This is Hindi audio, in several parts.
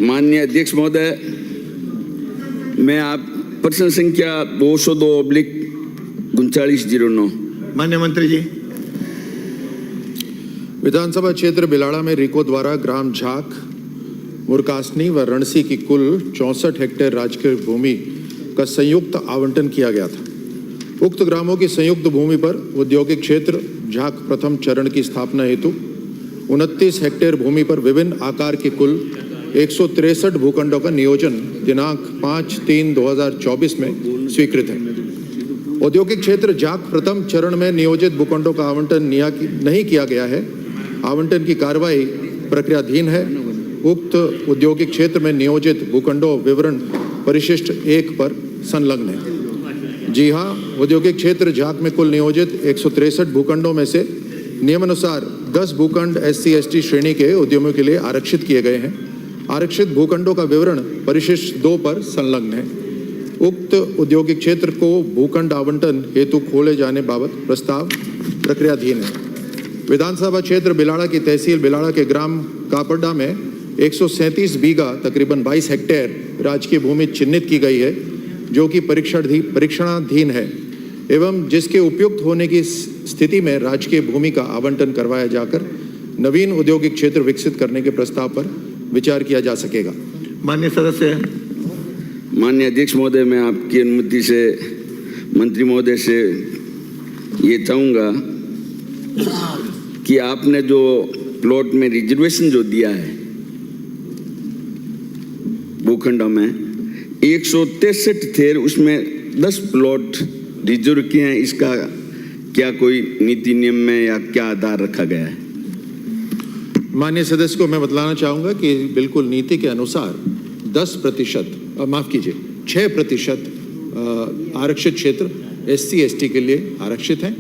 माननीय अध्यक्ष महोदय, मैं आप प्रश्न संख्या 202/3909। माननीय मंत्री जी। विधानसभा क्षेत्र बिलाड़ा में रिको द्वारा ग्राम झाक, मुरकासनी व रणसी की कुल 64 हेक्टेयर राजकीय भूमि का संयुक्त आवंटन किया गया था। उक्त ग्रामों की संयुक्त भूमि पर औद्योगिक क्षेत्र झाक प्रथम चरण की स्थापना हेतु 29 हेक्टेयर भूमि पर विभिन्न आकार के कुल 163 भूखंडों का नियोजन दिनांक 5/3/2024 में स्वीकृत है। औद्योगिक क्षेत्र झाक प्रथम चरण में नियोजित भूखंडों का आवंटन नहीं किया गया है। आवंटन की कार्रवाई प्रक्रियाधीन है। उक्त औद्योगिक क्षेत्र में नियोजित भूखंडों विवरण परिशिष्ट 1 पर संलग्न है। जी हां, औद्योगिक क्षेत्र झाक में कुल नियोजित 163 भूखंडों में से नियमानुसार 10 भूखंड SC/ST श्रेणी के उद्यमियों के लिए आरक्षित किए गए हैं। आरक्षित भूखंडों का विवरण परिशिष्ट 2 पर संलग्न है। उक्त औद्योगिक क्षेत्र को भूखंड आवंटन हेतु खोले जाने बाबत प्रस्ताव प्रक्रियाधीन है। विधानसभा क्षेत्र बिलाड़ा की तहसील बिलाड़ा के ग्राम कापड़ा में 137 बीघा तकरीबन 22 हेक्टेयर राजकीय भूमि चिन्हित की गई है, जो कि परीक्षणाधीन है एवं जिसके उपयुक्त होने की स्थिति में राजकीय भूमि का आवंटन करवाया जाकर नवीन औद्योगिक क्षेत्र विकसित करने के प्रस्ताव पर विचार किया जा सकेगा। माननीय सदस्य। माननीय अध्यक्ष महोदय, मैं आपकी अनुमति से मंत्री महोदय से ये चाहूँगा कि आपने जो प्लॉट में रिजर्वेशन जो दिया है भूखंडों में 163 थे, उसमें 10 प्लॉट रिजर्व किए हैं। इसका क्या कोई नीति नियम में या क्या आधार रखा गया है? माननीय सदस्य को मैं बतलाना चाहूँगा कि बिल्कुल नीति के अनुसार 10%, माफ़ कीजिए 6% आरक्षित क्षेत्र SC/ST के लिए आरक्षित हैं।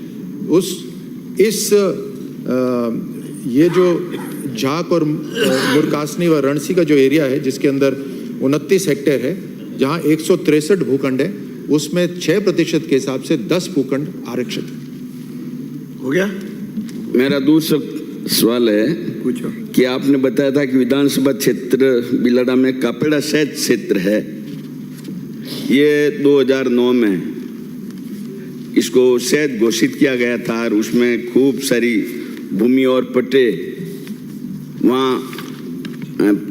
ये जो झाक और मुरकासनी व रणसी का जो एरिया है, जिसके अंदर 29 हेक्टेयर है, जहाँ 163 भूखंड है, उसमें 6% के हिसाब से 10 भूखंड आरक्षित हो गया। मेरा दूसरा सवाल है पूछो कि आपने बताया था कि विधानसभा क्षेत्र बिलाड़ा में कापेड़ा सहज क्षेत्र है। ये 2009 में इसको सहज घोषित किया गया था और उसमें खूब सारी भूमि और पट्टे वहाँ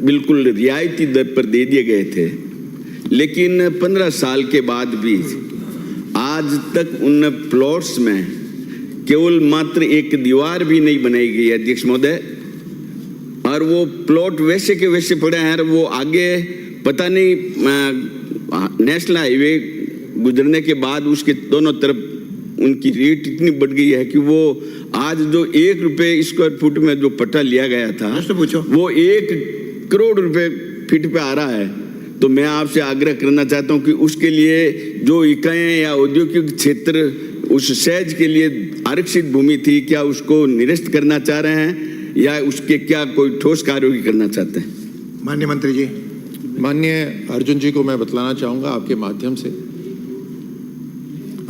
बिल्कुल रियायती दर पर दे दिए गए थे, लेकिन 15 साल के बाद भी आज तक उन प्लॉट्स में केवल मात्र एक दीवार भी नहीं बनाई गई है अध्यक्ष महोदय, और वो प्लॉट वैसे के वैसे पड़े हैं। वो आगे पता नहीं नेशनल हाईवे गुजरने के बाद उसके दोनों तरफ उनकी रेट इतनी बढ़ गई है कि वो आज जो 1 रुपये स्क्वायर फुट में जो पट्टा लिया गया था वो 1 करोड़ रुपए फीट पे आ रहा है। तो मैं आपसे आग्रह करना चाहता हूं कि उसके लिए जो इकाइयां या औद्योगिक क्षेत्र उस सहज के लिए आरक्षित भूमि थी, क्या उसको निरस्त करना चाह रहे हैं या उसके क्या कोई ठोस कार्य करना चाहते हैं? माननीय मंत्री जी। माननीय अर्जुन जी को मैं बतलाना चाहूँगा आपके माध्यम से।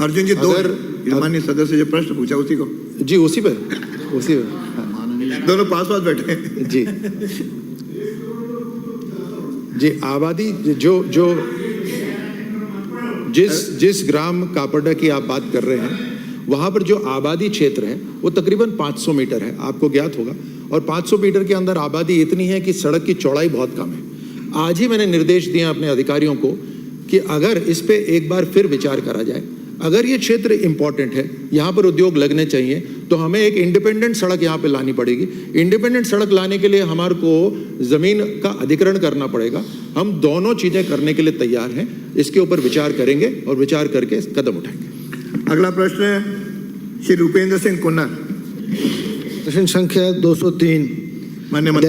अर्जुन जी, माननीय सदस्य जो प्रश्न पूछा उसी को जी, उसी पे दोनों पास बैठे जी जी। आबादी जो जिस ग्राम कापड़ा की आप बात कर रहे हैं, वहाँ पर जो आबादी क्षेत्र है वो तकरीबन 500 मीटर है, आपको ज्ञात होगा। और 500 मीटर के अंदर आबादी इतनी है कि सड़क की चौड़ाई बहुत कम है। आज ही मैंने निर्देश दिए अपने अधिकारियों को कि अगर इस पे एक बार फिर विचार करा जाए, अगर ये क्षेत्र इंपॉर्टेंट है, यहाँ पर उद्योग लगने चाहिए, तो हमें एक इंडिपेंडेंट सड़क यहाँ पे लानी पड़ेगी। इंडिपेंडेंट सड़क लाने के लिए हमारे को ज़मीन का अधिग्रहण करना पड़ेगा। हम दोनों चीज़ें करने के लिए तैयार हैं। इसके ऊपर विचार करेंगे और विचार करके कदम उठाएंगे। अगला प्रश्न है श्री रूपेंद्र सिंह कुन्नर, प्रश्न संख्या 203। माननीय मंत्री।